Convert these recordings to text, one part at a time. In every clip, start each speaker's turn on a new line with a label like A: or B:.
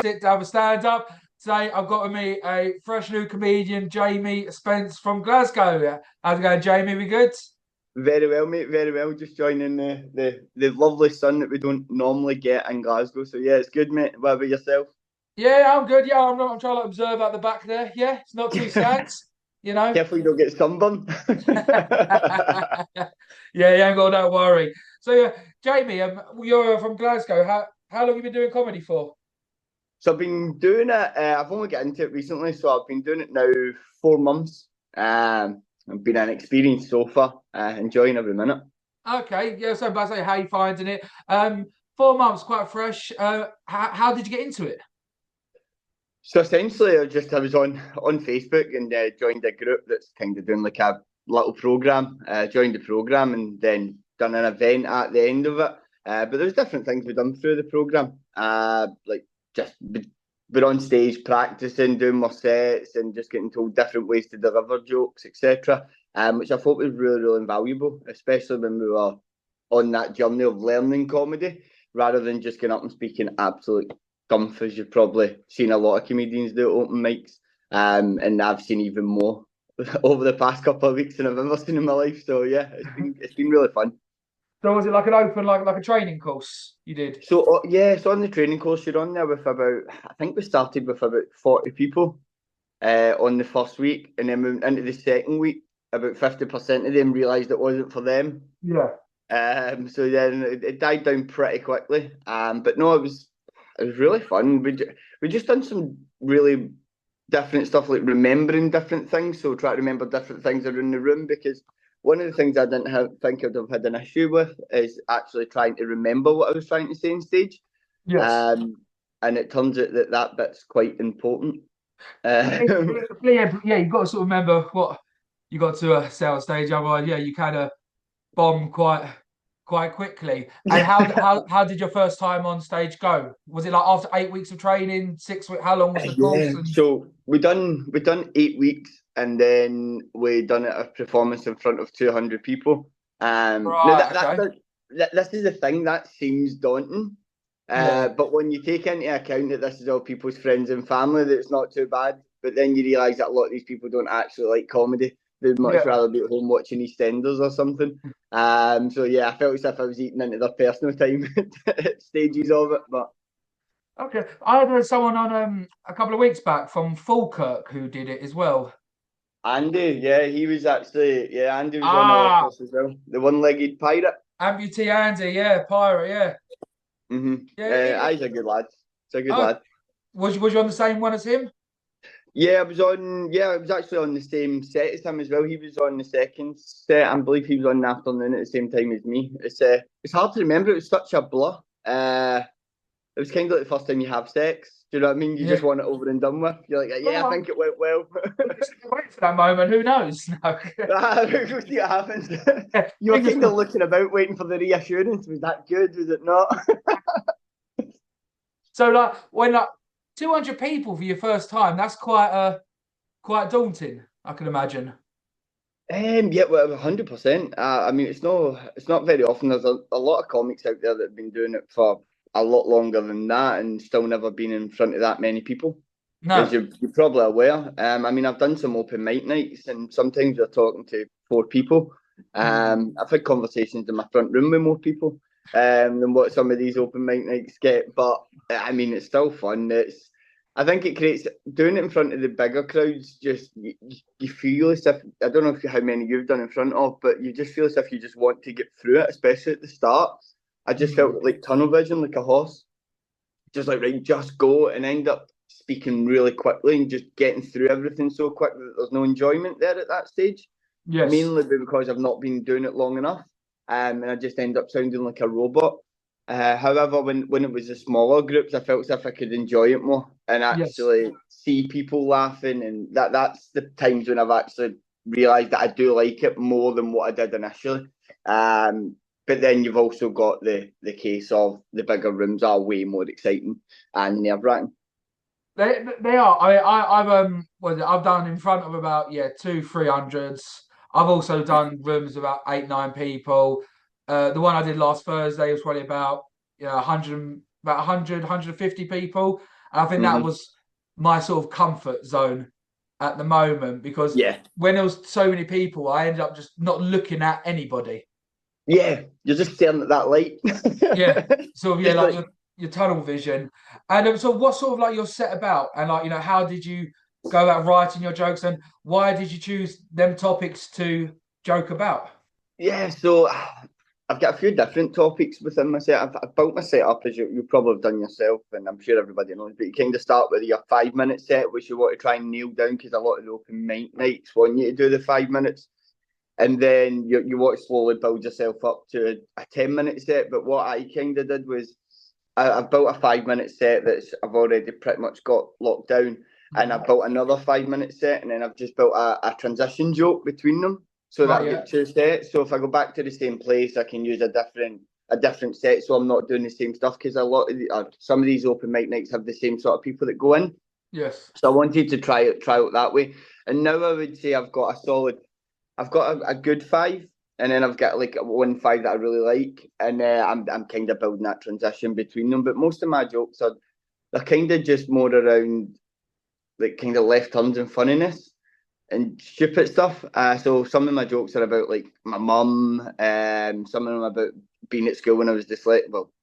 A: Sit Down for Stand Up. Today I've got with me a fresh new comedian, Jamie Spence from Glasgow. How's it going, Jamie? We good?
B: Very well, mate. Very well. Just joining the lovely sun that we don't normally get in Glasgow. So yeah, it's good, mate. What about yourself?
A: Yeah, I'm good. Yeah, I'm trying to observe out the back there. Yeah, it's not too sad, you know.
B: Careful you don't get sunburn.
A: Yeah, you ain't got no worry. So yeah, Jamie, you're from Glasgow. How long have you been doing comedy for?
B: So I've been doing it. I've only got into it recently, so I've been doing it now 4 months. I've been an experience so far. Enjoying every minute.
A: Okay, yeah. So, but say, how you finding it? 4 months, quite fresh. How did you get into it?
B: So essentially, I was on Facebook and joined a group that's kind of doing like a little program. Joined the program and then done an event at the end of it. But there was different things we done through the program. Like just we're on stage practicing, doing more sets, and just getting told different ways to deliver jokes, etc. Which I thought was really, really invaluable, especially when we were on that journey of learning comedy, rather than just getting up and speaking absolute gumph, as you've probably seen a lot of comedians do at open mics. And I've seen even more over the past couple of weeks than I've ever seen in my life. So yeah, it's been really fun.
A: So was it like an open, like a training course you did?
B: So yeah, so on the training course, you're on there with about, I think we started with about 40 people on the first week, and then moving into the second week, about 50% of them realised it wasn't for them.
A: Yeah.
B: So then it died down pretty quickly. But no, it was really fun. We just done some really different stuff, like remembering different things. So try to remember different things around the room, because one of the things I didn't think I'd have had an issue with is actually trying to remember what I was trying to say on stage.
A: Yes.
B: And it turns out that bit's quite important.
A: Yeah, yeah, you've got to sort of remember what you got to say on stage. Otherwise, yeah, you kind of bomb quite quickly. And how did your first time on stage go? Was it like after 8 weeks of training, 6 weeks? How long was the course?
B: Yeah. So we done 8 weeks, and then we done a performance in front of 200 people. Now
A: Right, okay.
B: this is the thing that seems daunting,
A: Yeah.
B: but when you take into account that this is all people's friends and family, that it's not too bad. But then you realise that a lot of these people don't actually like comedy. They'd much
A: Yeah.
B: rather be at home watching EastEnders or something. So yeah, I felt as if I was eating into their personal time at stages of it. But
A: Okay. I had someone on a couple of weeks back from Falkirk who did it as well.
B: Andy, yeah, he was actually, yeah, Andy was on our
A: Ah,
B: course as well. The one-legged pirate.
A: Amputee Andy, yeah, pirate, yeah. Yeah.
B: He's a good lad. He's a good
A: Oh,
B: lad.
A: was you on the same one as him?
B: Yeah, I was actually on the same set as him as well. He was on the second set. I believe he was on the afternoon at the same time as me. It's hard to remember. It was such a blur. It was kind of like the first time you have sex. Do you know what I mean? You just
A: Yeah.
B: want it over and done with. You're like, yeah, I
A: Oh,
B: think it went well.
A: wait for that moment. Who knows? No.
B: We'll see what happens. You were
A: Fingers
B: kind of
A: crossed.
B: looking about, waiting for the reassurance. Was that good? Was it not?
A: So like when like 200 people for your first time, that's quite daunting, I can imagine.
B: Yeah, well, 100%. I mean, it's not very often. There's a lot of comics out there that have been doing it for a lot longer than that and still never been in front of that many people, as
A: No.
B: you're probably aware. I mean, I've done some open mic nights, and sometimes you're talking to four people.
A: Mm.
B: I've had conversations in my front room with more people than what some of these open mic nights get. But I mean, it's still fun. I think it creates doing it in front of the bigger crowds. Just you feel as if, I don't know how many you've done in front of, but you just feel as if you just want to get through it, especially at the start. I just
A: Mm.
B: felt like tunnel vision, like a horse, just like right, just go, and end up speaking really quickly and just getting through everything so quick that there's no enjoyment there at that stage.
A: Yes.
B: Mainly because I've not been doing it long enough, and I just end up sounding like a robot. However, when it was the smaller groups, I felt as if I could enjoy it more and
A: Yes.
B: actually see people laughing, and that's the times when I've actually realised that I do like it more than what I did initially. But then you've also got the case of the bigger rooms are way more exciting and nerve wracking.
A: They are. I've done in front of about two 300s. I've also done rooms about 8 9 people. The one I did last Thursday was probably about 100 about 100 150 people. And I think that was my sort of comfort zone at the moment, because when there was so many people, I ended up just not looking at anybody.
B: Yeah, you're just staring at that light.
A: Yeah, sort of, like your tunnel vision. And so what sort of like your set about, and like, how did you go about writing your jokes, and why did you choose them topics to joke about?
B: Yeah, so I've got a few different topics within my set. I've built my set up as you probably have done yourself, and I'm sure everybody knows. But you kind of start with your 5 minute set, which you want to try and nail down, because a lot of the open mic nights want you to do the 5 minutes, and then you want to slowly build yourself up to a 10 minute set. But what I kind of did was I've built a 5 minute set that's I've already pretty much got locked down, and I built another 5 minute set, and then I've just built a transition joke between them. So that I get two sets. So if I go back to the same place, I can use a different set. So I'm not doing the same stuff, because some of these open mic nights have the same sort of people that go in.
A: Yes.
B: So I wanted to try it that way. And now I would say I've got a good 5, and then I've got like 1 5 that I really like, and I'm kind of building that transition between them. But most of my jokes they're kind of just more around like kind of left turns and funniness and stupid stuff. So some of my jokes are about like my mum, some of them about being at school when I was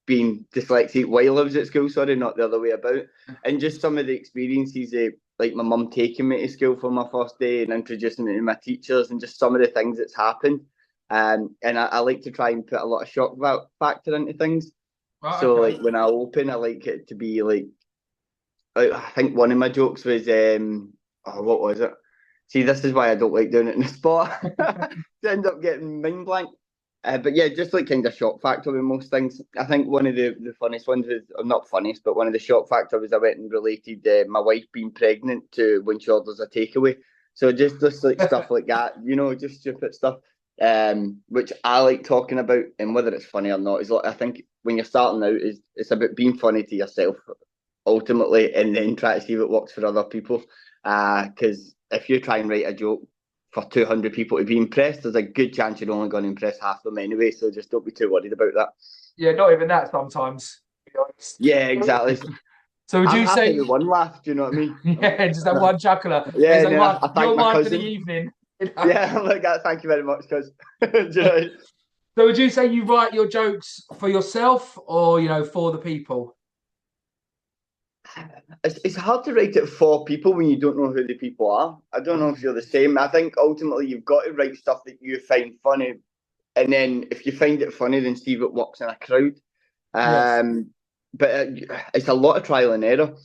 B: being dyslexic while I was at school, sorry, not the other way about. And just some of the experiences like my mum taking me to school for my first day and introducing me to my teachers, and just some of the things that's happened. And I like to try and put a lot of shock factor into things. So like when I open, I like it to be like I think one of my jokes was what was it? See, this is why I don't like doing it in the spot. End up getting mind blank. But yeah, just like kind of shock factor with most things. I think one of the funniest ones was, or not funniest, but one of the shock factor was I went and related my wife being pregnant to when she orders a takeaway. So just like stuff like that, just stupid stuff. Which I like talking about, and whether it's funny or not is like, I think when you're starting out, it's about being funny to yourself ultimately, and then try to see if it works for other people. Because if you try and write a joke for 200 people to be impressed, there's a good chance you're only going to impress half of them anyway. So just don't be too worried about that.
A: Yeah, not even that sometimes, to be honest.
B: Yeah, exactly.
A: So would you say
B: happy with one laugh? Do you know what I mean?
A: Yeah, just that one chuckler.
B: Yeah,
A: like, you're mine for the evening.
B: Yeah, I'm like that. Thank you very much, cuz.
A: So would you say you write your jokes for yourself, or for the people?
B: It's hard to write it for people when you don't know who the people are. I don't know if you're the same. I think ultimately you've got to write stuff that you find funny, and then if you find it funny, then see if it works in a crowd. But it's a lot of trial and error.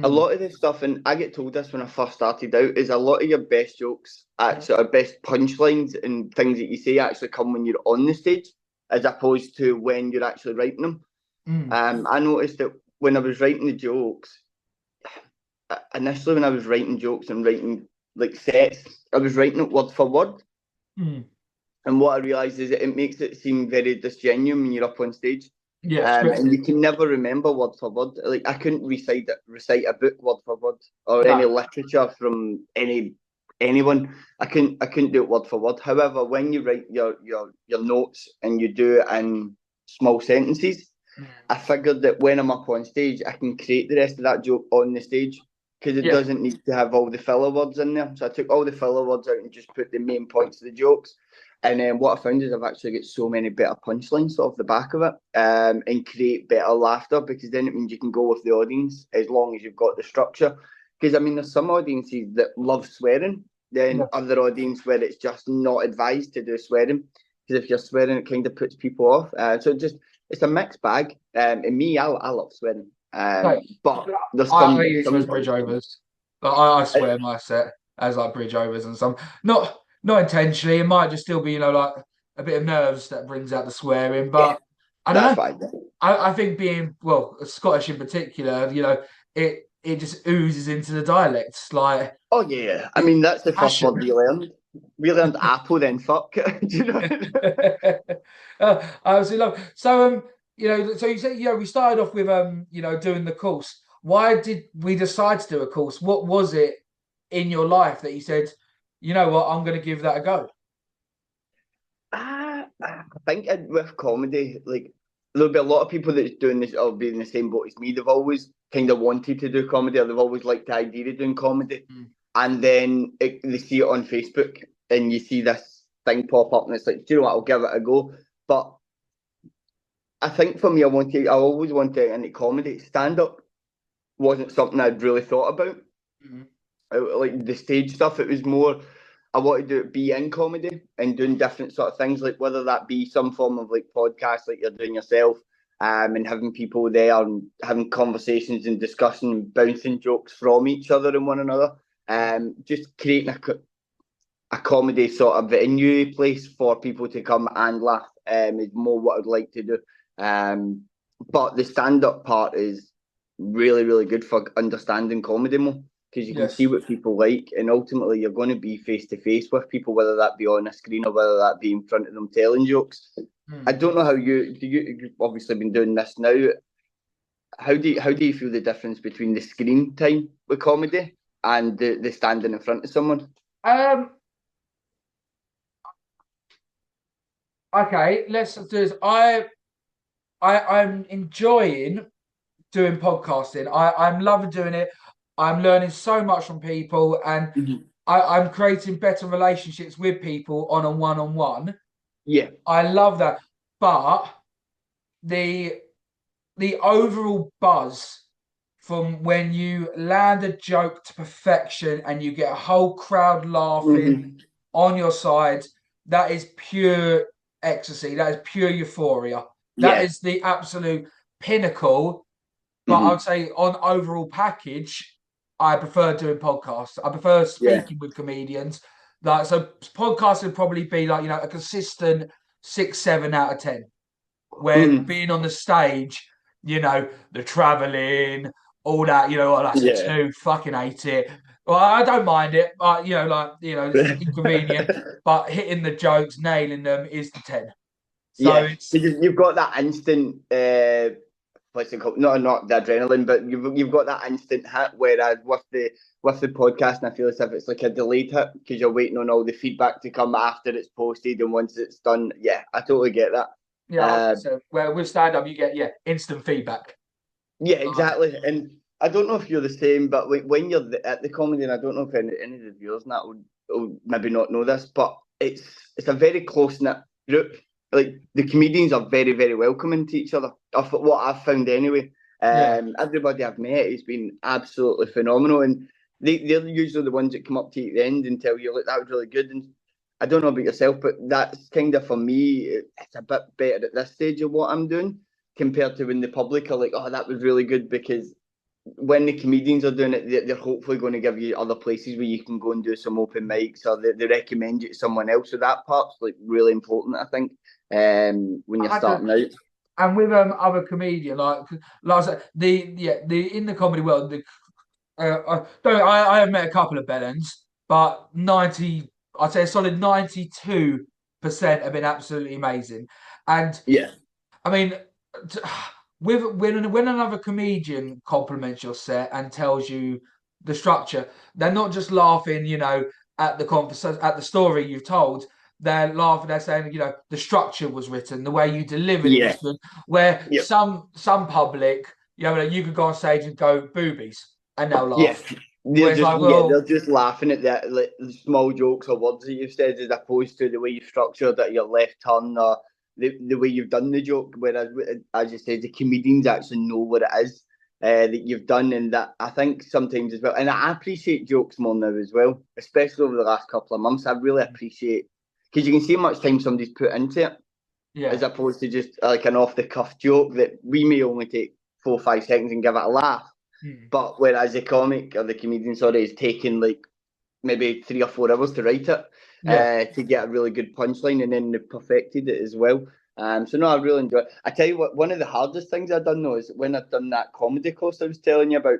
B: A lot of this stuff, and I get told this when I first started out, is a lot of your best jokes, actually, or best punchlines and things that you say actually come when you're on the stage, as opposed to when you're actually writing them. I noticed that when I was writing the jokes, initially when I was writing jokes and writing like sets, I was writing it word for word. And what I realised is that it makes it seem very disgenuine when you're up on stage. And you can never remember word for word. Like I couldn't recite a book word for word, or any literature from anyone. I couldn't do it word for word. However, when you write your notes and you do it in small sentences, I figured that when I'm up on stage, I can create the rest of that joke on the stage, because it doesn't need to have all the filler words in there. So I took all the filler words out and just put the main points of the jokes. And then what I found is I've actually got so many better punchlines off the back of it, and create better laughter, because then it means you can go with the audience as long as you've got the structure. Because I mean, there's some audiences that love swearing, then other audience where it's just not advised to do swearing, because if you're swearing, it kind of puts people off. So it's a mixed bag. And me, I love swearing. But there's some.
A: I use those bridge overs. I swear my set as like bridge overs and some. Not intentionally. It might just still be, like a bit of nerves that brings out the swearing. But I don't know.
B: Fine.
A: I think being Scottish in particular, it just oozes into the dialects. Like,
B: oh yeah, I mean that's the first word we learned. We learned apple, then fuck. Do you know?
A: I absolutely love. So so you said we started off with doing the course. Why did we decide to do a course? What was it in your life that you said, you know what, I'm going to give that a go?
B: I think with comedy, like there'll be a lot of people that's doing this or be in the same boat as me. They've always kind of wanted to do comedy, or they've always liked the idea of doing comedy. And then they see it on Facebook, and you see this thing pop up, and it's like, do you know what? I'll give it a go. But I think for me, I always wanted to get into comedy. Stand up wasn't something I'd really thought about. Like the stage stuff, it was more I wanted to be in comedy and doing different sort of things, like whether that be some form of like podcast like you're doing yourself, and having people there and having conversations and discussing and bouncing jokes from each other and one another. Just creating a comedy sort of venue place for people to come and laugh is more what I'd like to do. But the stand-up part is really, really good for understanding comedy more, because you can see what people like, and ultimately you're going to be face-to-face with people, whether that be on a screen or whether that be in front of them telling jokes. I don't know how you've obviously been doing this now. How do you feel the difference between the screen time with comedy and the standing in front of someone?
A: Okay, let's do this. I'm enjoying doing podcasting. I'm loving doing it. I'm learning so much from people, and I'm creating better relationships with people on a one-on-one.
B: Yeah,
A: I love that. But the overall buzz from when you land a joke to perfection and you get a whole crowd laughing on your side, that is pure ecstasy. That is pure euphoria. That is the absolute pinnacle. But I would say on overall package, I prefer doing podcasts. I prefer speaking with comedians. Like, so podcasts would probably be like, a consistent 6, 7 out of 10. Where being on the stage, the traveling, all that, that's a 2, fucking hate it. Well, I don't mind it, but it's inconvenient. But hitting the jokes, nailing them is the 10. So
B: you've got that instant what's it called? Not the adrenaline, but you've got that instant hit. Whereas with the podcast, I feel as if it's like a delayed hit, because you're waiting on all the feedback to come after it's posted, and once it's done, I totally get that.
A: Yeah, so where with stand up you get instant feedback.
B: Yeah, exactly. And I don't know if you're the same, but when you're at the comedy, and I don't know if any of the viewers and that will maybe not know this, but it's a very close knit group. Like the comedians are very, very welcoming to each other. Of what I've found anyway. Everybody I've met has been absolutely phenomenal, and they're usually the ones that come up to you at the end and tell you, "Look, that was really good." And I don't know about yourself, but that's kind of for me, it's a bit better at this stage of what I'm doing compared to when the public are like, "Oh, that was really good," because when the comedians are doing it, they're hopefully going to give you other places where you can go and do some open mics, or they recommend you to someone else. So that part's like really important, I think, when you're starting out.
A: And with other comedian, like I said, the in the comedy world, I have met a couple of bellends, but I'd say a solid 92% have been absolutely amazing. And I mean, when another comedian compliments your set and tells you the structure, they're not just laughing, at the story you've told. They're laughing. They're saying, the structure was written, the way you delivered it was good. Where some public, you could go on stage and go boobies, and they'll laugh.
B: They're just laughing at that, like small jokes or words that you've said, as opposed to the way you structured it, your left turn, or the way you've done the joke. Whereas, as you said, the comedians actually know what it is that you've done, and that I think sometimes as well. And I appreciate jokes more now as well, especially over the last couple of months. I really appreciate, because you can see how much time somebody's put into it, as opposed to just like an off the cuff joke that we may only take 4 or 5 seconds and give it a laugh. But whereas the comic or the comedian, is taking like maybe 3 or 4 hours to write it, to get a really good punchline, and then they perfected it as well. So no, I really enjoy it. I tell you what, one of the hardest things I've done though is when I've done that comedy course I was telling you about.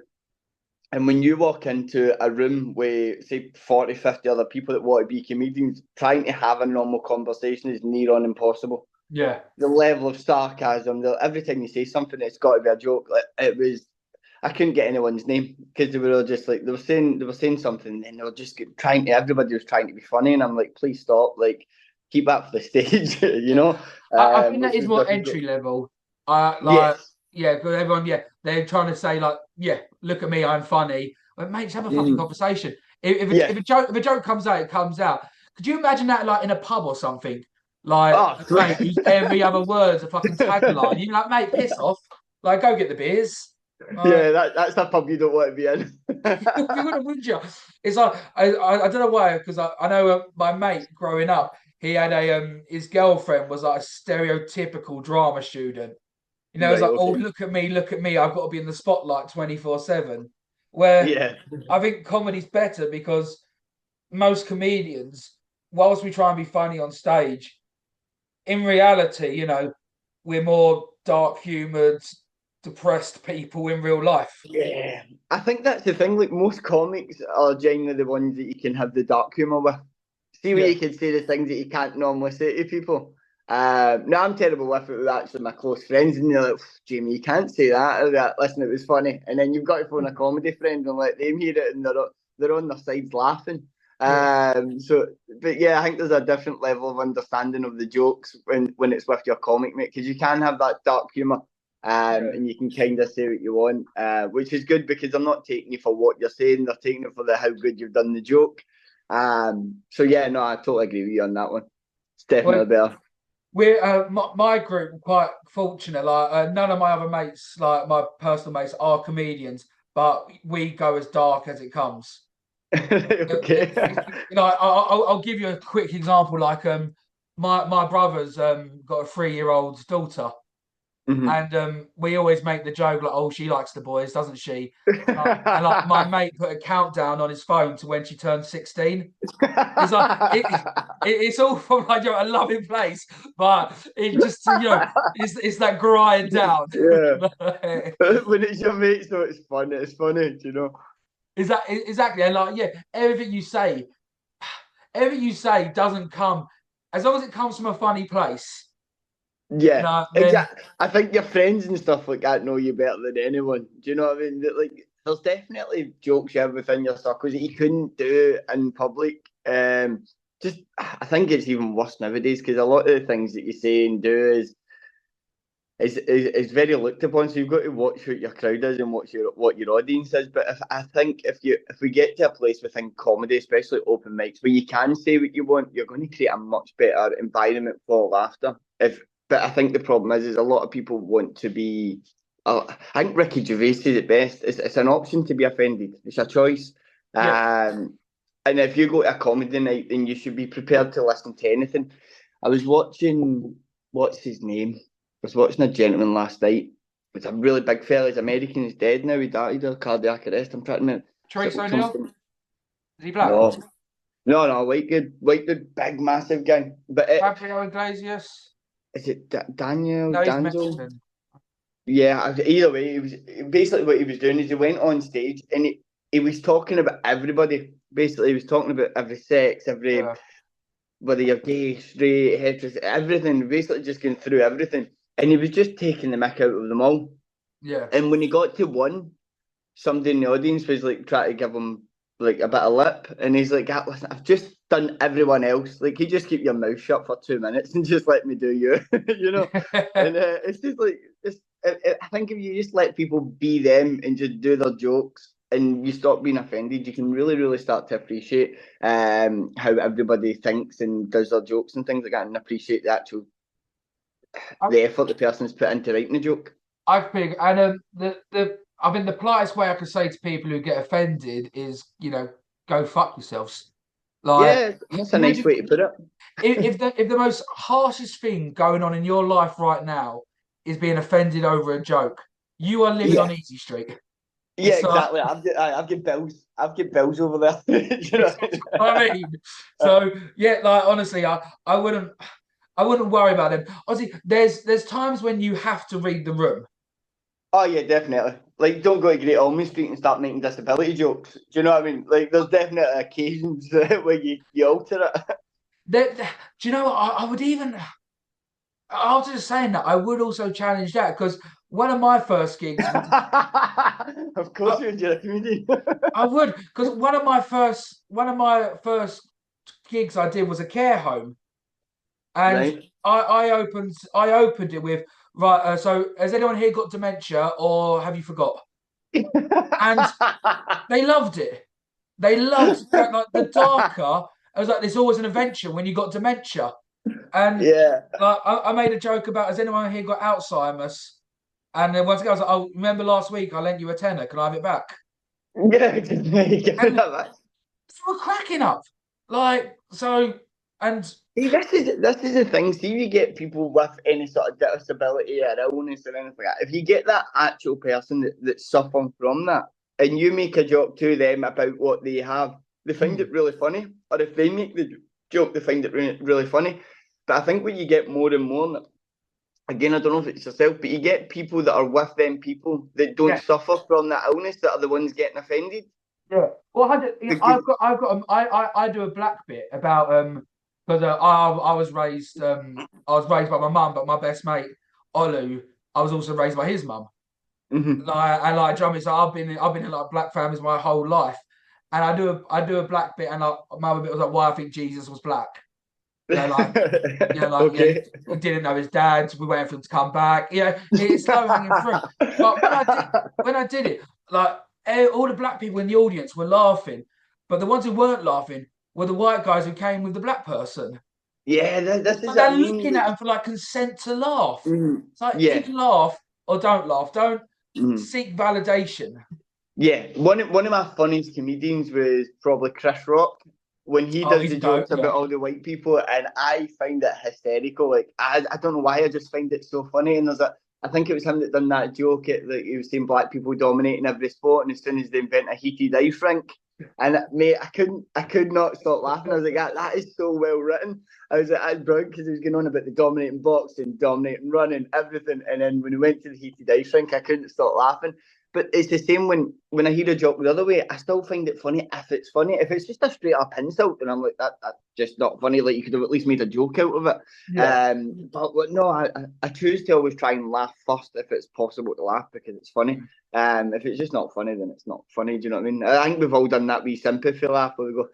B: And when you walk into a room with, say, 40, 50 other people that want to be comedians, trying to have a normal conversation is near on impossible.
A: Yeah.
B: The level of sarcasm, every time you say something, it's got to be a joke. It was, I couldn't get anyone's name, because they were just like, they were saying something, and they were just everybody was trying to be funny, and I'm like, please stop, like, keep that for the stage,
A: I think that is more entry level. Like,
B: Yes.
A: yeah, because everyone, yeah, they're trying to say like, yeah, look at me, I'm funny. But mate, just have a fucking
B: Mm.
A: conversation. If
B: Yes.
A: a joke comes out, it comes out. Could you imagine that like in a pub or something? Like,
B: Oh,
A: mate, whose every other word's a fucking tagline. You're like, mate, piss off. Like, go get the beers. Like,
B: yeah, that's a pub you don't want to be in.
A: you wouldn't, would you? It's like I don't know why, because I know my mate growing up, he had a his girlfriend was like a stereotypical drama student. You know, it's
B: Right,
A: like, oh,
B: okay.
A: look at me, I've got to be in the spotlight 24/7. Where
B: Yeah.
A: I think comedy's better because most comedians, whilst we try and be funny on stage, in reality, you know, we're more dark humoured, depressed people in real life.
B: Yeah. I think that's the thing. Like most comics are genuinely the ones that you can have the dark humour with. See where
A: Yeah.
B: you can say the things that you can't normally say to people. No, I'm terrible with it with actually my close friends, and they're like, Jamie, you can't say that. Or that. Listen, it was funny. And then you've got to phone a comedy friend and let them hear it, and they're on their sides laughing.
A: Yeah.
B: But yeah, I think there's a different level of understanding of the jokes when it's with your comic mate, because you can have that dark humour,
A: Yeah.
B: and you can kind of say what you want, which is good because they're not taking you for what you're saying; they're taking it for how good you've done the joke. So yeah, no, I totally agree with you on that one. It's
A: Well,
B: definitely better.
A: we're my group are quite fortunate. Like none of my other mates, like my personal mates, are comedians, but we go as dark as it comes.
B: Okay.
A: You know, I'll give you a quick example. Like my brother's got a 3-year-old daughter,
B: Mhm.
A: and we always make the joke like, "Oh, she likes the boys, doesn't she?" And like my mate put a countdown on his phone to when she turned 16. It's like it's all from like a loving place, but it just it's that grind down.
B: Yeah. When it's your mates, though, it's fun. It's funny, you know.
A: Is that exactly? And like, yeah, everything you say doesn't come as long as it comes from a funny place. You
B: Yeah,
A: know, then
B: exactly. I think your friends and stuff like that know you better than anyone. Do you know what I mean? Like, there's definitely jokes you have within your circles that you couldn't do in public. I think it's even worse nowadays because a lot of the things that you say and do is very looked upon. So you've got to watch what your crowd is and what your audience is. But I think if we get to a place within comedy, especially open mics, where you can say what you want, you're going to create a much better environment for laughter. But I think the problem is a lot of people want to be. I think Ricky Gervais said it best. It's an option to be offended. It's a choice.
A: yeah,
B: And if you go to a comedy night, then you should be prepared to listen to anything. I was watching, what's his name? I was watching a gentleman last night. It's a really big fella. He's American. He's dead now. He died of cardiac arrest. I'm trying to remember. Is
A: Trace
B: it
A: O'Neill,
B: something?
A: is he black?
B: No, no. White good, big, massive guy. But
A: Gabriel Iglesias?
B: is it Daniel
A: No, he's
B: Danzo?
A: Mexican.
B: Yeah. Either way, it was basically what he was doing is he went on stage and he was talking about everybody. Basically, he was talking about every sex, every
A: Yeah,
B: whether you're gay, straight, heterosexual, everything. Basically, just going through everything, and he was just taking the mick out of them all.
A: yeah.
B: And when he got to one, somebody in the audience was like trying to give him like a bit of lip, and he's like, "Ah, listen, I've just done everyone else. Like, you just keep your mouth shut for 2 minutes and just let me do you," you know. And it's just like I think if you just let people be them and just do their jokes, and you stop being offended, you can really, really start to appreciate how everybody thinks and does their jokes and things like that, and appreciate
A: I,
B: the effort the person's put into writing the joke.
A: I think, and the I mean, the politest way I could say to people who get offended is, go fuck yourselves. Like,
B: Yeah, that's a
A: would
B: nice
A: you,
B: way to put it.
A: if the most harshest thing going on in your life right now is being offended over a joke, you are living on
B: Yeah.
A: easy street.
B: Yeah,
A: It's like,
B: exactly. I've got bills. I've got bills over there. You know?
A: it's what I mean. So yeah, like honestly, I wouldn't worry about them. Obviously, there's times when you have to read the room.
B: Oh yeah, definitely. Like, don't go to Great Ormond Street and start making disability jokes. Do you know what I mean? Like, there's definitely occasions where you alter it.
A: Do you know what? I would even after just saying that, I would also challenge that because one of my first gigs was
B: Of course,
A: I,
B: you're a comedian.
A: I would because one of my first gigs I did was a care home, and
B: Right.
A: I opened it with Right. So has anyone here got dementia, or have you forgot? And they loved it. They loved like the darker. I was like, there's always an adventure when you got dementia. And
B: Yeah.
A: I made a joke about, has anyone here got Alzheimer's? And then once again, I was like, oh, remember last week I lent you a tenner? Can I have it back?
B: Yeah, give it
A: And
B: that back.
A: they were cracking up. Like, so, and
B: See, this is the thing. See, if you get people with any sort of disability or illness or anything like that, if you get that actual person that's suffering from that, and you make a joke to them about what they have, they find it really funny. Or if they make the joke, they find it really funny. But I think when you get more and more, again, I don't know if it's yourself, but you get people that are with them people that don't
A: yeah,
B: suffer from that illness that are the ones getting offended.
A: yeah. Well,
B: Because
A: I do a black bit about because I was raised by my mum, but my best mate Olu, I was also raised by his mum.
B: Mhm.
A: Like and like drumming, so I've been in like black families my whole life, and I do a black bit, and like my other bit was like why I think Jesus was black. Like
B: Okay.
A: he didn't know his dad. We waited for him to come back. It's low hanging fruit. But when I did it, like all the black people in the audience were laughing, but the ones who weren't laughing were the white guys who came with the black person.
B: Yeah, this is
A: And
B: what
A: they're
B: I mean.
A: looking at him for like consent to laugh. It's like
B: Yeah.
A: either laugh or don't laugh. Don't
B: Mhm.
A: seek validation.
B: Yeah. One of my funniest comedians was probably Chris Rock when he
A: Oh,
B: does
A: he's
B: the
A: dope.
B: jokes
A: Yeah.
B: about all the white people, and I find it hysterical. Like I don't know why, I just find it so funny. And I think it was him that done that joke at like he was saying black people dominating every sport, and as soon as they invent a heated ice rink, and mate, I could not stop laughing. I was like, that is so well written. I was like, that's brilliant because he was going on about the dominating boxing, dominating running, everything, and then when he went to the heated ice rink, I couldn't stop laughing. But it's the same when I hear a joke the other way. I still find it funny if it's funny. If it's just a straight up insult, then I'm like, that's just not funny. Like you could have at least made a joke out of it.
A: Yeah.
B: But no, I choose to always try and laugh first if it's possible to laugh because it's funny. If it's just not funny, then it's not funny. Do you know what I mean? I think we've all done that wee sympathy laugh where we go,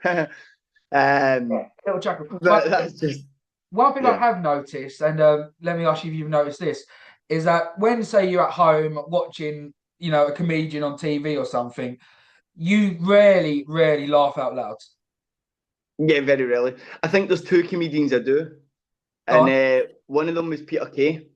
A: Little chuckle.
B: but that's just
A: One thing I
B: yeah.
A: have noticed, and let me ask you if you've noticed this, is that when, say, you're at home watching, a comedian on TV or something, you rarely, rarely laugh out loud.
B: Yeah, very rarely. I think there's two comedians I do,
A: Go
B: and
A: on.
B: one of them was Peter Kay.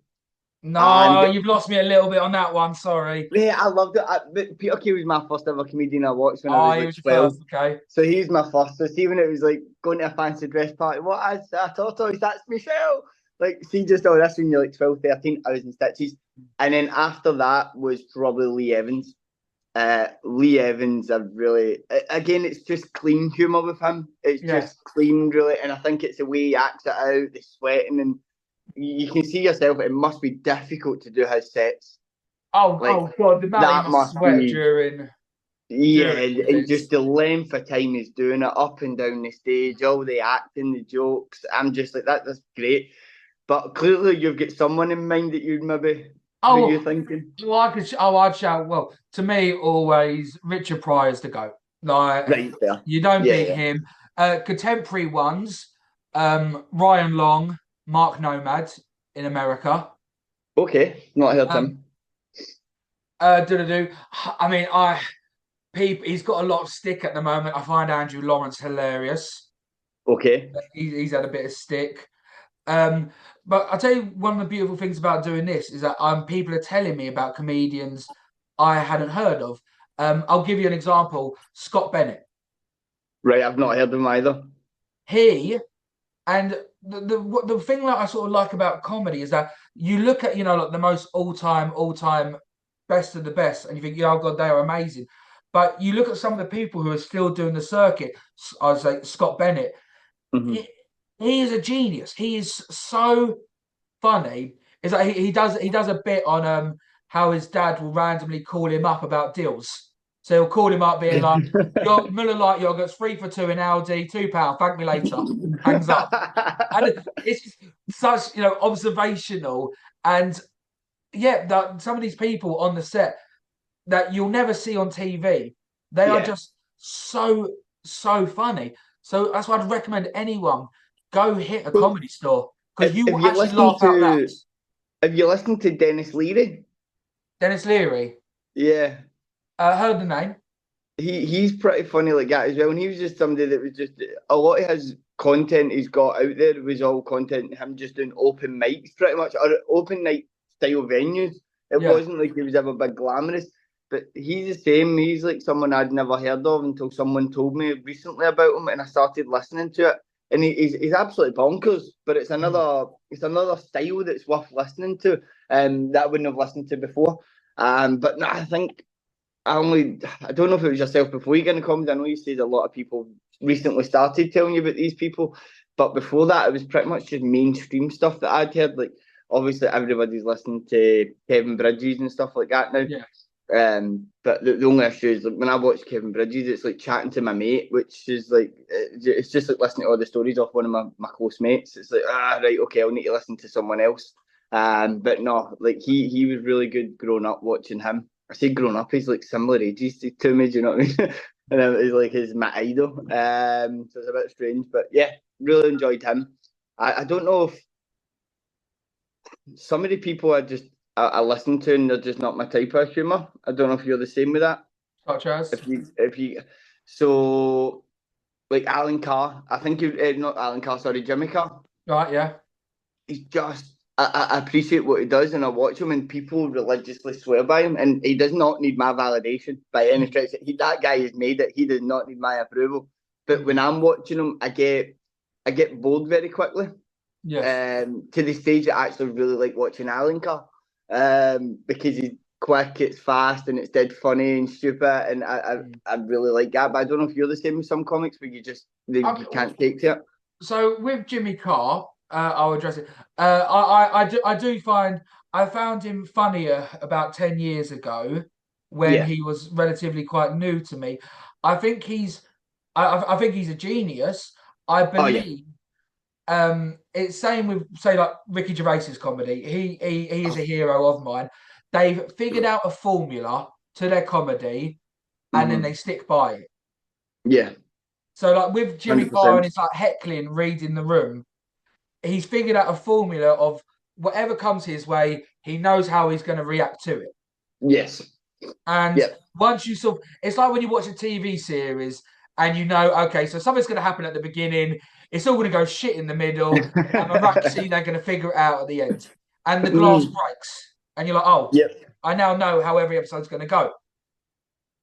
A: No,
B: And
A: you've lost me a little bit on that one. Sorry.
B: yeah, I loved it. But Peter Kay was my first ever comedian I watched when I
A: Oh,
B: was
A: he
B: like
A: was your
B: 12.
A: first. Okay.
B: So he's my first. So see when it was like going to a fancy dress party, what is a tortoise? That's Michelle. Like, see just all this when you're like 12, 13, I was in stitches. And then after that was probably Lee Evans. Lee Evans, I really, again, it's just clean humour with him. It's
A: Yeah.
B: just clean, really. And I think it's the way he acts it out, the sweating, and you can see yourself, it must be difficult to do his sets.
A: Oh,
B: Like,
A: oh God, the amount he
B: that
A: must
B: must
A: sweat
B: be,
A: during
B: yeah,
A: during his
B: and just
A: bits.
B: the length of time he's doing it up and down the stage, all the acting, the jokes. I'm just like, that's great. But clearly, you've got someone in mind that you'd maybe, who you
A: Oh,
B: thinking?
A: well, I'd shout. Well, to me, always Richard Pryor's the goat. Like
B: Right there.
A: you don't
B: Yeah,
A: beat
B: yeah.
A: him. Contemporary ones, Ryan Long, Mark Nomad in America.
B: Okay, not heard
A: Um,
B: him.
A: do. I mean, he's got a lot of stick at the moment. I find Andrew Lawrence hilarious.
B: Okay.
A: He's had a bit of stick. Um, but I'll tell you one of the beautiful things about doing this is that people are telling me about comedians I hadn't heard of. I'll give you an example. Scott Bennett.
B: Right, I've not heard him either.
A: He and the thing that I sort of like about comedy is that you look at like the most all time best of the best, and you think, oh God, they are amazing. But you look at some of the people who are still doing the circuit. I'd say Scott Bennett.
B: Hmm.
A: He, he is a genius. He is so funny is that he does a bit on how his dad will randomly call him up about deals. So he'll call him up being like, "Your Miller Lite yogurt's 3 for 2 in Aldi, £2. Thank me later." Hangs up, and it's just such observational and yeah. That some of these people on the set that you'll never see on TV, they are
B: Yeah.
A: just so funny. So that's why I'd recommend anyone go hit a
B: Well,
A: comedy store because you
B: if
A: will
B: you
A: actually
B: listen
A: laugh out loud.
B: to Have you listened to Dennis Leary?
A: Dennis Leary.
B: Yeah.
A: Heard the name.
B: He's pretty funny like that as well. And he was just somebody that was just a lot of his content he's got out there was all content him just doing open mics pretty much or open night style venues. It
A: Yeah.
B: wasn't like he was ever big glamorous. But he's the same. He's like someone I'd never heard of until someone told me recently about him and I started listening to it. And he's absolutely bonkers, but it's another style that's worth listening to that I wouldn't have listened to before. But no, I think I don't know if it was yourself before you got into comedy. I know you said a lot of people recently started telling you about these people, but before that, it was pretty much just mainstream stuff that I'd heard. Like, obviously, everybody's listening to Kevin Bridges and stuff like that now.
A: Yeah.
B: But the only issue is like, when I watch Kevin Bridges, it's like chatting to my mate, which is like, it's just like listening to all the stories off one of my close mates. It's like, right, okay, I'll need to listen to someone else. But no, like he was really good growing up watching him. I say growing up, he's like similar ages to me, do you know what I mean? And he's like he's my idol. So it's a bit strange, but yeah, really enjoyed him. I don't know if some of the people I listen to and they're just not my type of humour. I don't know if you're the same with that.
A: Such as.
B: If you so like Alan Carr, I think you not Alan Carr, sorry, Jimmy Carr.
A: Right. Yeah.
B: He's just I appreciate what he does and I watch him and people religiously swear by him and he does not need my validation by any stretch. That guy has made it. He does not need my approval. But when I'm watching him, I get bored very quickly.
A: Yes.
B: To the stage that I actually really like watching Alan Carr. Because he's quick, it's fast, and it's dead funny and stupid, and I really like that. But I don't know if you're the same with some comics where you can't take to it.
A: So with Jimmy Carr, I'll address it. I do find I found him funnier about 10 years ago when
B: Yeah.
A: he was relatively quite new to me. I think I think he's a genius. I
B: Oh yeah.
A: believe it's same with say like Ricky Gervais's comedy. He is a hero of mine. They've figured out a formula to their comedy and then
B: Mm-hmm.
A: they stick by it.
B: Yeah.
A: So like with Jimmy Carr and
B: 100%.
A: it's like heckling, reading the room, he's figured out a formula of whatever comes his way, he knows how he's going to react to it.
B: Yes.
A: And
B: Yep.
A: once you sort of, it's like when you watch a TV series and you know, okay, so something's going to happen at the beginning, it's all going to go shit in the middle, and miraculously they're going to figure it out at the end. And the glass breaks, and you're like, oh,
B: Yep.
A: I now know how every episode's going to go.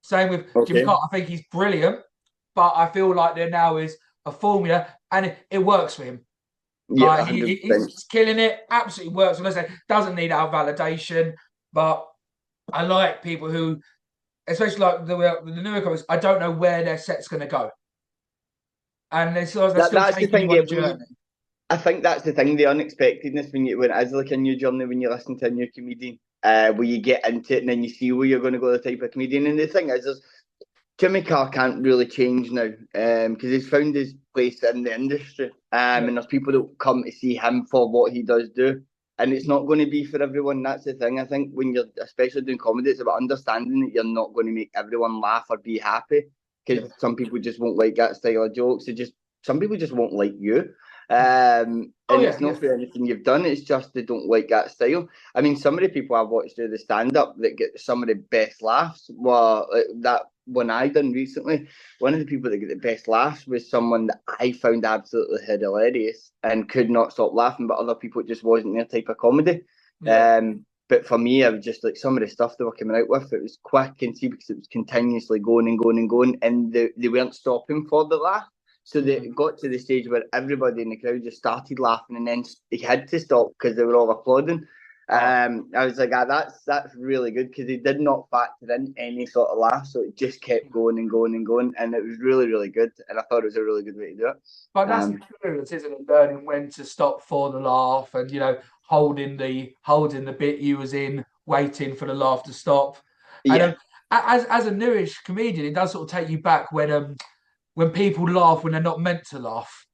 A: Same with Jimmy
B: Okay.
A: Carter. I think he's brilliant, but I feel like there now is a formula and it works for him.
B: Yeah,
A: Like he's
B: 100%.
A: killing it, absolutely works. Let's say doesn't need our validation, but I like people who, especially like the newer comics, I don't know where their set's going to go, and they're still
B: That's the
A: taking
B: thing.
A: you on
B: Yeah,
A: a journey.
B: I think that's the thing, the unexpectedness when it is like a new journey when you listen to a new comedian, where you get into it and then you see where you're going to go, the type of comedian. And the thing is Jimmy Carr can't really change now, because he's found his place in the industry,
A: Yeah,
B: and there's people that come to see him for what he does do. And it's not going to be for everyone. That's the thing. I think when you're especially doing comedy, it's about understanding that you're not going to make everyone laugh or be happy
A: yeah.
B: because some people just won't like that style of jokes. Some people just won't like you.
A: Oh
B: And
A: yeah,
B: it's
A: yeah.
B: not for anything you've done. It's just they don't like that style. I mean, some of the people I've watched do the stand up that get some of the best laughs were that one I done recently. One of the people that get the best laughs was someone that I found absolutely hilarious and could not stop laughing, but other people it just wasn't their type of comedy.
A: Yeah.
B: But for me, I was just like some of the stuff they were coming out with. It was quick and see because it was continuously going and going and going, and they weren't stopping for the laugh. So they got to the stage where everybody in the crowd just started laughing, and then they had to stop because they were all applauding.
A: Oh,
B: I was like, that's really good because he did not factor in any sort of laugh, so it just kept going and going and going, and it was really really good. And I thought it was a really good way to do it.
A: but that's the
B: Um,
A: experience, isn't it? Learning when to stop for the laugh, and holding the bit you was in, waiting for the laugh to stop. And
B: yeah,
A: as a newish comedian, it does sort of take you back when people laugh when they're not meant to laugh.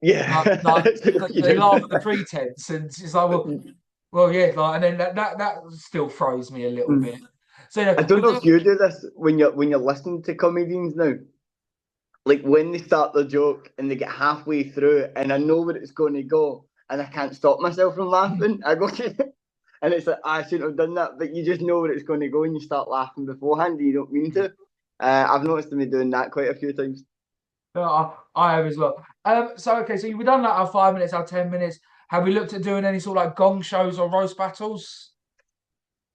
B: yeah.
A: Like
B: You
A: they laugh at the
B: do.
A: pretense, and it's like, well, yeah, like, and then that still throws me a little bit. So
B: I don't know if you do this when you're listening to comedians now. Like when they start their joke and they get halfway through, and I know where it's going to go, and I can't stop myself from laughing. I go to, and it's like, I shouldn't have done that, but you just know where it's going to go and you start laughing beforehand and you don't mean to. I've noticed me doing that quite a few times.
A: I have as well. So okay, so you've done like our 5 minutes, our 10 minutes. Have we looked at doing any sort of like gong shows or roast battles?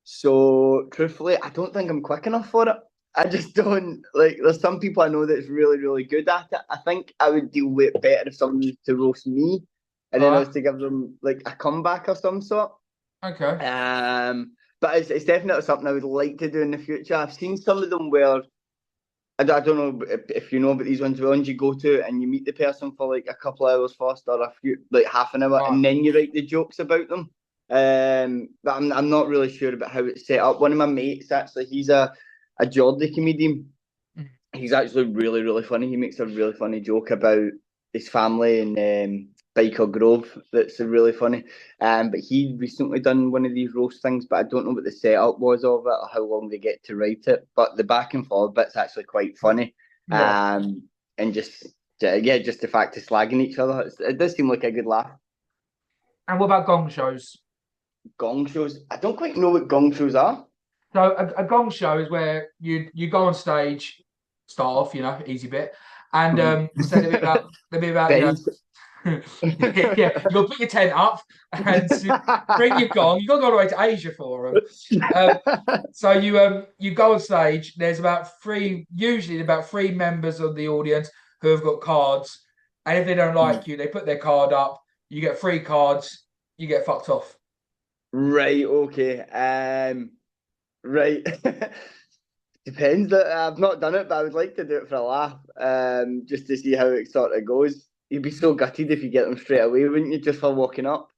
B: So truthfully, I don't think I'm quick enough for it. I just don't like. There's some people I know that's really, really good at it. I think I would deal with it better if someone was to roast me, and then I was to give them like a comeback of some sort.
A: Okay.
B: But it's definitely something I would like to do in the future. I've seen some of them where I don't know if you know about these ones. The ones you go to and you meet the person for like a couple of hours first, or a few like half an hour,
A: Right.
B: and then you write the jokes about them. But I'm not really sure about how it's set up. One of my mates actually, he's a Geordie comedian. He's actually really, really funny. He makes a really funny joke about his family in Biker Grove. That's really funny. But he recently done one of these roast things, but I don't know what the setup was of it or how long they get to write it. But the back and forth bit's actually quite funny.
A: Yeah.
B: And just the fact of slagging each other. It does seem like a good laugh.
A: And what about gong shows?
B: Gong shows. I don't quite know what gong shows are.
A: So a gong show is where you go on stage, start off, easy bit, and say they'll be about yeah, you'll put your tent up and bring your gong. You got to go all the way to Asia for them. So you go on stage. There's usually about three members of the audience who have got cards, and if they don't like you, they put their card up. You get 3 cards. You get fucked off.
B: Right. Okay. Right. Depends. I've not done it, but I would like to do it for a laugh. Just to see how it sort of goes. You'd be so gutted if you get them straight away, wouldn't you? Just for walking up.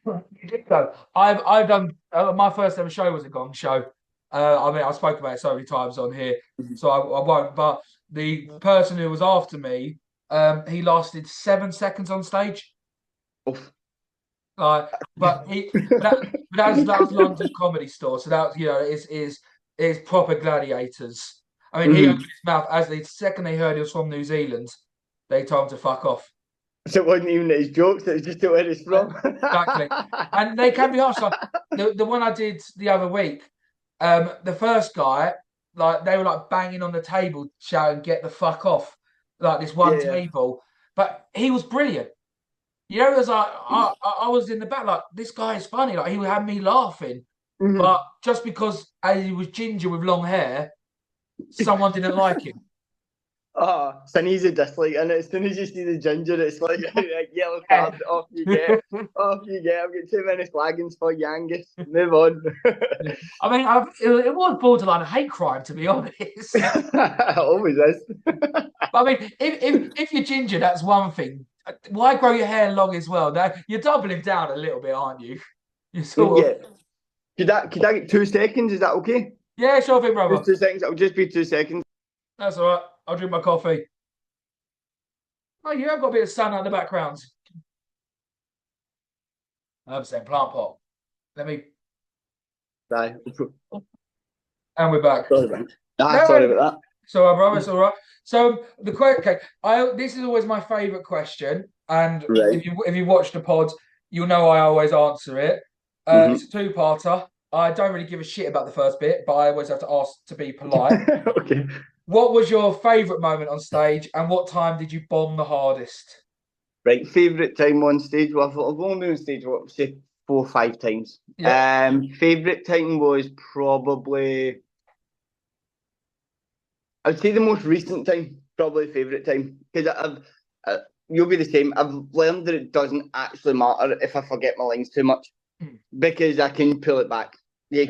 A: You did go. I've done my first ever show was a gong show. I mean, I spoke about it so many times on here, so I won't. But the person who was after me, he lasted 7 seconds on stage.
B: Oof.
A: But that was London Comedy Store, so that is proper gladiators. I mean, he opened his mouth as the second they heard he was from New Zealand, they told him to fuck off.
B: So it wasn't even his jokes; it was just where he's from.
A: Exactly, and they can be harsh. Like the one I did the other week, the first guy, like they were like banging on the table, shouting "Get the fuck off!" Like this one table, but he was brilliant. It was like I was in the back, like this guy is funny. Like he had me laughing, but just because as he was ginger with long hair, someone didn't like him.
B: Oh, it's an easy dislike, and as soon as you see the ginger, it's like yellow card. Off you get, off you get. I've got too many flaggings for you, Angus. Move on.
A: I mean, it was borderline a hate crime, to be honest.
B: It always is.
A: But I mean, if you're ginger, that's one thing. Why grow your hair long as well? Now, you're doubling down a little bit, aren't you? You sort of.
B: Could I get 2 seconds? Is that okay?
A: Yeah, sure thing, brother.
B: Just 2 seconds. It'll just be 2 seconds.
A: That's all right. I'll drink my coffee. Oh, you have got a bit of sun out in the background. 100% plant pot. Let me.
B: Right.
A: And we're back.
B: Sorry about that.
A: So, brother, it's all right. So the question, this is always my favourite question, and if you watch the pod, you'll know I always answer it. It's a 2-parter. I don't really give a shit about the first bit, but I always have to ask to be polite.
B: Okay.
A: What was your favourite moment on stage, and what time did you bomb the hardest?
B: Right, favourite time on stage. Well, I've only been on stage, say 4 or 5 times.
A: Yeah.
B: Favourite time was probably, I would say the most recent time, probably favourite time, because you'll be the same. I've learned that it doesn't actually matter if I forget my lines too much, because I can pull it back. You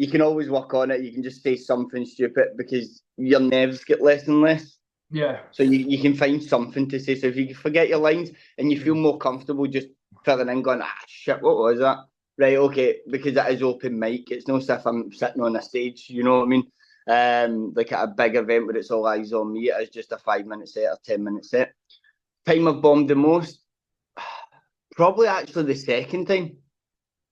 B: can always work on it. You can just say something stupid because your nerves get less and less.
A: Yeah.
B: So you can find something to say. So if you forget your lines and you feel more comfortable just filling in, going, shit, what was that? Right, okay, because it is open mic. It's not as if I'm sitting on a stage, you know what I mean? Like at a big event where it's all eyes on me, it is just a 5-minute set or 10-minute set. Time I've bombed the most, probably actually the second time.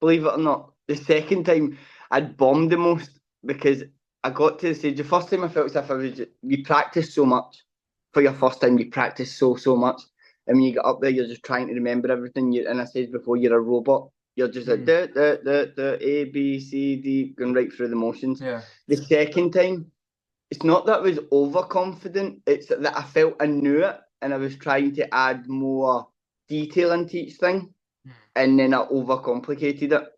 B: Believe it or not, the second time I'd bombed the most, because I got to the stage. The first time I felt as if you practice so much for your first time. You practice so much, and when you get up there, you're just trying to remember everything. And I said before, you're a robot. You're just like A, B, C, D, going right through the motions.
A: Yeah.
B: The second time, it's not that I was overconfident. It's that I felt I knew it, and I was trying to add more detail into each thing, and then I overcomplicated it.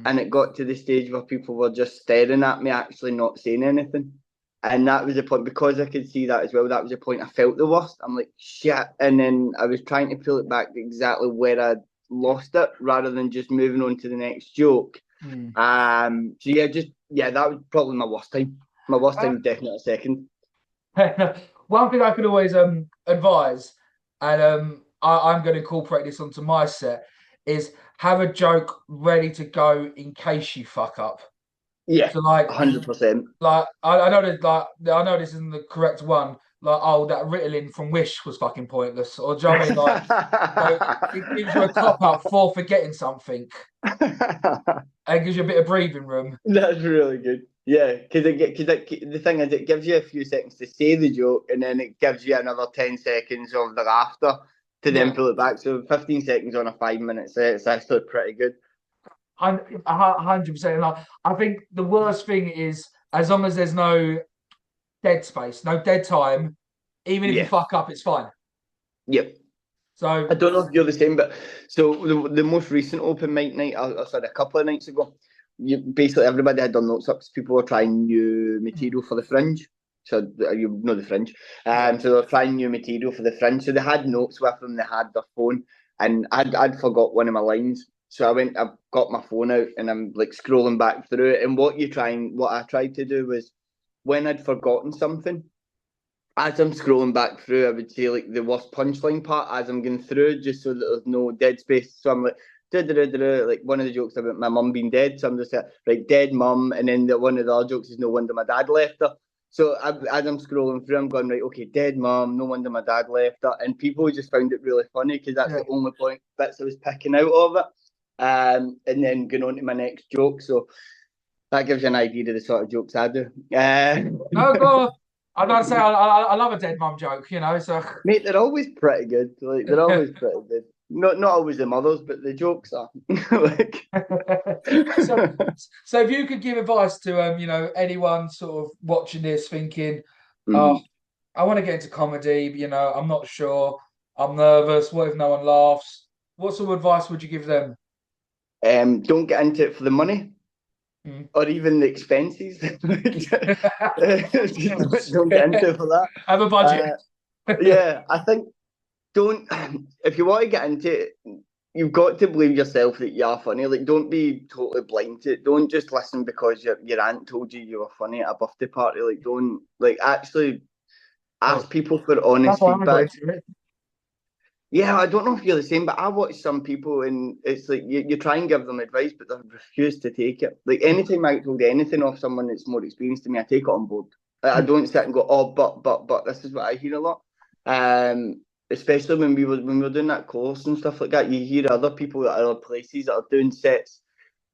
B: And it got to the stage where people were just staring at me, actually not saying anything. And that was the point, because I could see that as well. That was the point I felt the worst. I'm like, shit. And then I was trying to pull it back to exactly where I lost it, rather than just moving on to the next joke. So that was probably my worst time. My worst time, definitely second.
A: One thing I could always advise, and I'm going to incorporate this onto my set, is have a joke ready to go in case you fuck up.
B: Yeah,
A: so like
B: 100%.
A: Like I know that, like I know this isn't the correct one. Like, oh, that Ritalin from Wish was fucking pointless. Or do you know what I mean? Like, it gives you a cop out for forgetting something, and gives you a bit of breathing room.
B: That's really good. Yeah, because the thing is, it gives you a few seconds to say the joke, and then it gives you another 10 seconds of the laughter to then pull it back. So 15 seconds on a 5-minute set, it's actually pretty good.
A: 100%. I think the worst thing is, as long as there's no dead space, no dead time, even if you fuck up, it's fine.
B: Yep.
A: So
B: I don't know if you're the same, but so the most recent open mic night, I said a couple of nights ago, basically everybody had their notes up because people were trying new material for the Fringe. So you know the Fringe. So they were trying new material for the Fringe. So they had notes with them, they had their phone, and I'd forgot one of my lines. So I got my phone out, and I'm like scrolling back through it. And what I tried to do was, when I'd forgotten something, as I'm scrolling back through, I would say like the worst punchline part as I'm going through, just so that there's no dead space. So I'm like, like one of the jokes about my mum being dead. So I'm just like, right, dead mum. And then one of the other jokes is, no wonder my dad left her. So as I'm scrolling through, I'm going, right, okay, dead mum, no wonder my dad left her. And people just found it really funny, because that's the only bits I was picking out of it. And then going on to my next joke. So that gives you an idea of the sort of jokes I do.
A: no, go. I've got to say, I love a dead mum joke, you know. So
B: mate, they're always pretty good. Like, they're always pretty good. Not always the mothers, but the jokes are. Like...
A: so if you could give advice to anyone sort of watching this, thinking, oh, I want to get into comedy, but, I'm not sure, I'm nervous, what if no one laughs? What sort of advice would you give them?
B: Don't get into it for the money. Or even the expenses. Don't get into it for that.
A: Have a budget.
B: Yeah, I think if you want to get into it, you've got to believe yourself that you are funny. Like, don't be totally blind to it. Don't just listen because your aunt told you were funny at a birthday party. Like, don't, like, actually ask people for honest feedback. Yeah, I don't know if you're the same, but I watch some people, and it's like you try and give them advice, but they refuse to take it. Like, anytime I get told anything off someone that's more experienced than me, I take it on board. I don't sit and go, oh, but this is what I hear a lot. Especially when we were doing that course and stuff like that, you hear other people at other places that are doing sets,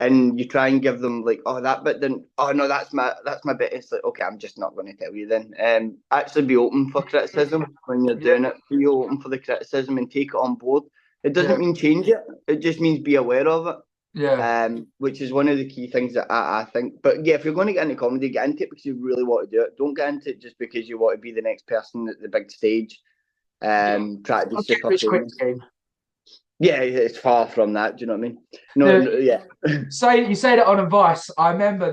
B: and you try and give them like, oh, that bit didn't. Oh no, that's my bit. It's like, okay, I'm just not going to tell you then. Actually, be open for criticism when you're doing it. Be open for the criticism and take it on board. It doesn't mean change it. It just means be aware of it.
A: Yeah.
B: Which is one of the key things that I think. But yeah, if you're going to get into comedy, get into it because you really want to do it. Don't get into it just because you want to be the next person at the big stage. Try to be super famous. Yeah, it's far from that. Do you know what I mean? No, yeah.
A: You say that on advice. I remember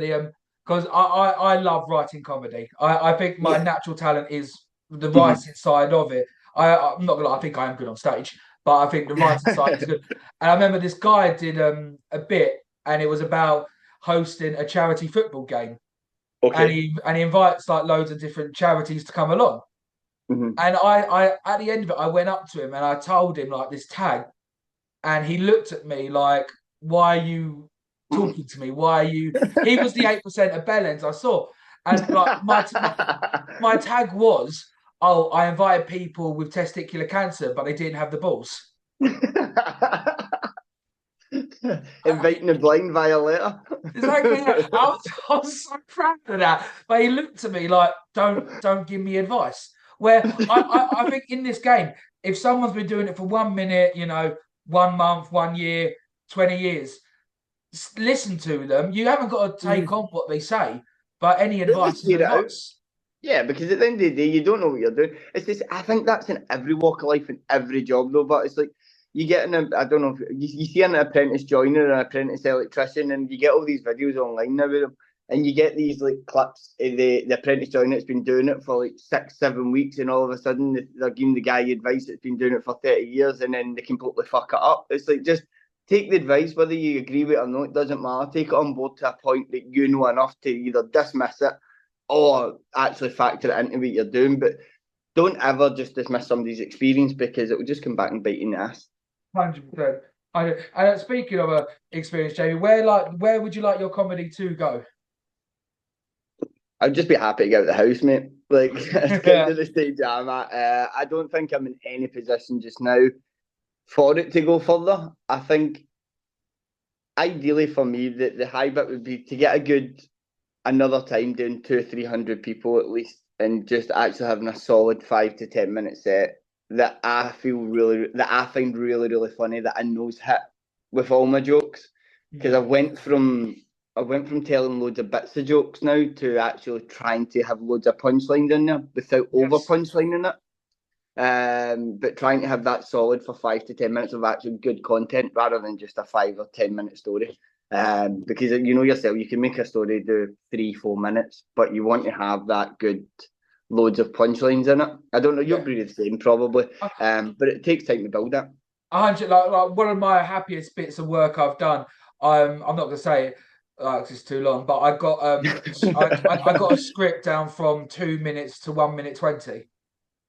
A: because I love writing comedy. I think my natural talent is the writing side of it. I'm not gonna lie, I think I am good on stage, but I think the writing side is good. And I remember this guy did a bit, and it was about hosting a charity football game.
B: Okay.
A: And he invites like loads of different charities to come along. And I at the end of it, I went up to him and I told him like this tag. And he looked at me like, why are you talking to me? Why are you... He was the 8% of Bellends I saw. And like my tag was, oh, I invited people with testicular cancer, but they didn't have the balls.
B: Inviting a blind via letter.
A: Exactly. I was so proud of that. But he looked at me like, don't give me advice. Where I think in this game, if someone's been doing it for 1 minute, 1 month, 1 year, 20 years, listen to them. You haven't got to take on what they say, but any
B: At
A: advice
B: least
A: is
B: hear it out.
A: advice.
B: Yeah, because at the end of the day, you don't know what you're doing. It's just, I think that's in every walk of life, in every job, though. But it's like you get in I don't know, if you see an apprentice joiner or an apprentice electrician, and you get all these videos online now with them, and you get these like clips of the apprentice joiner that's been doing it for like 6, 7 weeks, and all of a sudden they're giving the guy advice that's been doing it for 30 years, and then they completely fuck it up. It's like, just take the advice, whether you agree with it or not, it doesn't matter. Take it on board to a point that you know enough to either dismiss it or actually factor it into what you're doing. But don't ever just dismiss somebody's experience, because it will just come back and bite you in the ass.
A: 100%. And speaking of experience, Jamie, where would you like your comedy to go?
B: I'd just be happy to get out of the house, mate. Like, it's kind
A: Yeah.
B: of the stage I'm at. I don't think I'm in any position just now for it to go further. I think ideally for me, the high bit would be to get a good another time doing 200-300 people at least, and just actually having a solid 5 to 10 minute set that I find really really funny, that I know's hit with all my jokes. Because I went from telling loads of bits of jokes now to actually trying to have loads of punchlines in there without over
A: Yes.
B: punchlining it. But trying to have that solid for 5 to 10 minutes of actual good content rather than just a 5 or 10 minute story. Because you know yourself, you can make a story do 3, 4 minutes, but you want to have that good loads of punchlines in it. I don't know, you'll
A: Yeah.
B: be the same probably. But it takes time to build that.
A: 100, like one of my happiest bits of work I've done. I'm not gonna say it, 'cause it's too long, but I got a script down from 2 minutes to 1 minute 20.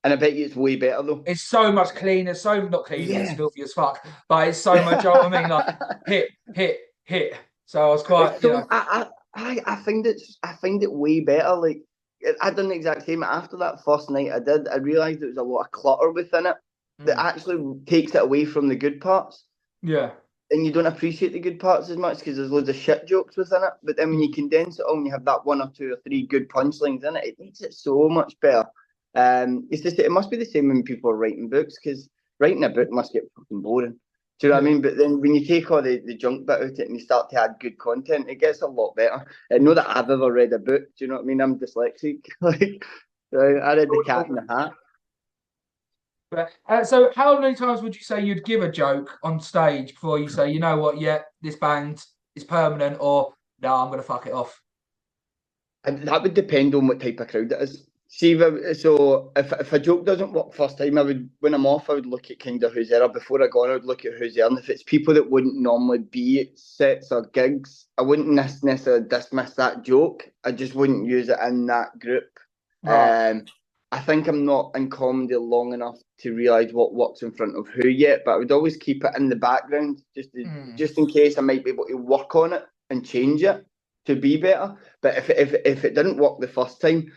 B: And I bet you it's way better though.
A: It's so much cleaner, so not cleaner, it's
B: Yeah.
A: filthy as fuck, but it's so much. You know what I mean, like hit, hit, hit. So I was quite,
B: It's so I find it way better. Like, I done the exact same after that first night I did. I realised there was a lot of clutter within it that
A: mm,
B: actually takes it away from the good parts,
A: yeah,
B: and you don't appreciate the good parts as much because there's loads of shit jokes within it. But then when you condense it all and you have that 1 or 2 or 3 good punchlines in it, it makes it so much better. It's just, it must be the same when people are writing books, because writing a book must get fucking boring. Do you know what I
A: yeah.
B: mean? But then when you take all the junk bit out of it and you start to add good content, it gets a lot better. I know that I've ever read a book. Do you know what I mean? I'm dyslexic. Like, I read The Cat in the Hat.
A: So how many times would you say you'd give a joke on stage before you say, you know what, yeah, this banged, it's permanent, or no, I'm gonna fuck it off?
B: And that would depend on what type of crowd it is. See, if a joke doesn't work first time, when I'm off, I would look at kind of who's there. Before I go on, I would look at who's there. And if it's people that wouldn't normally be at sets or gigs, I wouldn't necessarily dismiss that joke. I just wouldn't use it in that group.
A: Right.
B: I think I'm not in comedy long enough to realise what works in front of who yet, but I would always keep it in the background just in case I might be able to work on it and change it to be better. But if it didn't work the first time,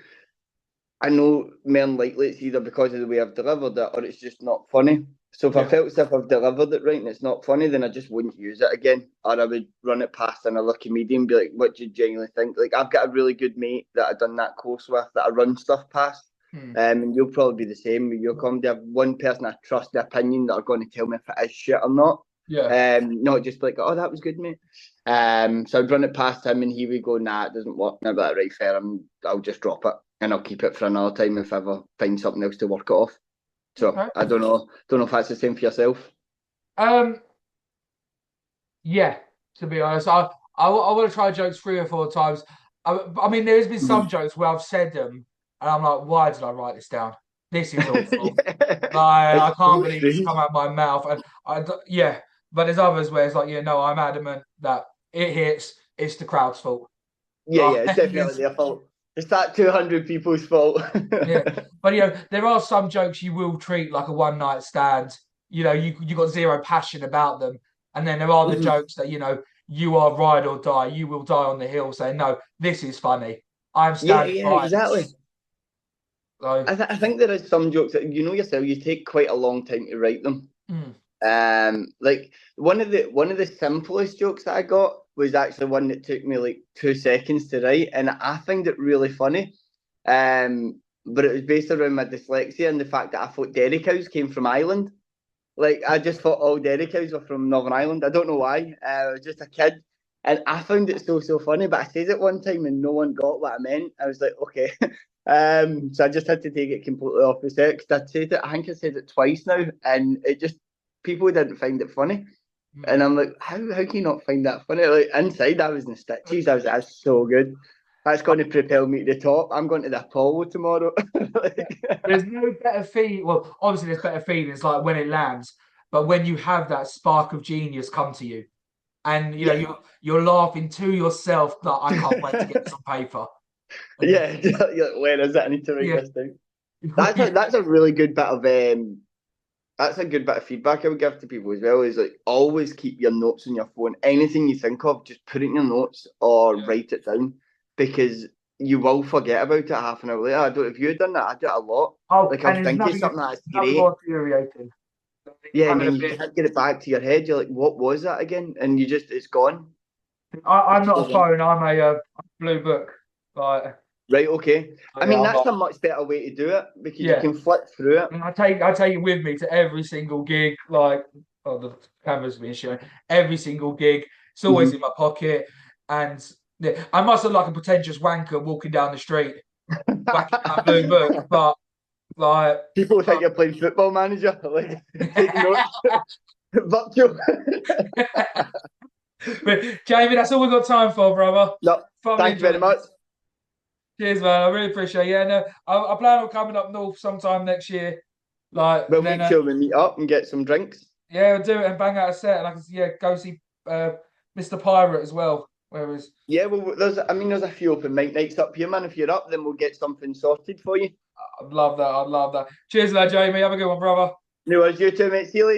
B: I know more than likely it's either because of the way I've delivered it or it's just not funny. So if I
A: Yeah.
B: felt as if I've delivered it right and it's not funny, then I just wouldn't use it again. Or I would run it past another comedian and be like, what do you genuinely think? Like, I've got a really good mate that I've done that course with, that I run stuff past. And you'll probably be the same with your comedy. I have one person I trust the opinion that are going to tell me if it is shit or not.
A: Yeah.
B: Not just like, oh, that was good, mate. So I'd run it past him and he would go, nah, it doesn't work. And I'd be like, right, fair, I'll just drop it and I'll keep it for another time if I ever find something else to work it off. So
A: Okay.
B: I don't know if that's the same for yourself.
A: Um. Yeah. To be honest, I want to try jokes 3 or 4 times. I mean, there's been some jokes where I've said them, and I'm like, why did I write this down? This is awful. Like,
B: It's
A: I can't
B: so
A: believe it's
B: strange.
A: come out of my mouth. And yeah, but there's others where it's like, yeah, no, I'm adamant that it hits. It's the crowd's fault.
B: Yeah, it's definitely
A: It's,
B: their fault. It's that 200 people's fault.
A: yeah, but there are some jokes you will treat like a one night stand. You got zero passion about them, and then there are the
B: Mhm.
A: jokes that you are ride or die. You will die on the hill, saying, "No, this is funny. I'm
B: Yeah,
A: standing
B: yeah,
A: by
B: exactly.
A: this." So,
B: I think there is some jokes that you know yourself, you take quite a long time to write them.
A: mm,
B: Like one of the simplest jokes that I got was actually one that took me like 2 seconds to write, and I find it really funny. but it was based around my dyslexia and the fact that I thought dairy cows came from Ireland. Like, I just thought all dairy cows were from Northern Ireland. I don't know why. I was just a kid. And I found it so funny, but I said it one time and no one got what I meant. I was like, okay. So I just had to take it completely off the set because I think I said it twice now, and it just, people didn't find it funny. And I'm like, how can you not find that funny? Like, inside, I was in stitches. I was like, that's so good. That's going to propel me to the top. I'm going to the Apollo tomorrow.
A: There's no better feeling. Well, obviously, there's better feelings like when it lands, but when you have that spark of genius come to you, and you know you're laughing to yourself that I can't wait to get this on paper.
B: Yeah, you're like, where is it? I need to write this down. That's a really good bit of that's a good bit of feedback I would give to people as well. Is like, always keep your notes on your phone. Anything you think of, just put it in your notes or write it down, because you will forget about it half an hour later. I don't. If you've done that, I do it a lot.
A: Oh,
B: Like,
A: and
B: I'll
A: there's
B: think of something that's great.
A: more infuriating.
B: Yeah, and then you can't get it back to your head. You're like, what was that again? And you just, it's gone.
A: I'm not a phone. I'm a blue book. Like,
B: right, okay. I mean, that's
A: a
B: much better way to do it, because you can flip through it.
A: And I take it with me to every single gig. Like, oh, the camera's being shown. Every single gig. It's always in my pocket. And yeah, I must look like a pretentious wanker walking down the street, whacking my blue book. But like,
B: people think you're playing Football Manager, like taking notes. Virtual.
A: But Jamie, that's all we've got time for, brother.
B: No, thank you very much.
A: Cheers, man. I really appreciate it. Yeah, no, I plan on coming up north sometime next year. Like,
B: we'll make sure we meet up and get some drinks.
A: Yeah, we'll do it and bang out a set, and I can go see Mr. Pirate as well. Whereas
B: well, there's a few open mic nights up here, man. If you're up, then we'll get something sorted for you.
A: I'd love that. Cheers, lad, Jamie. Have a good one, brother.
B: No worries, you too, mate. See you later.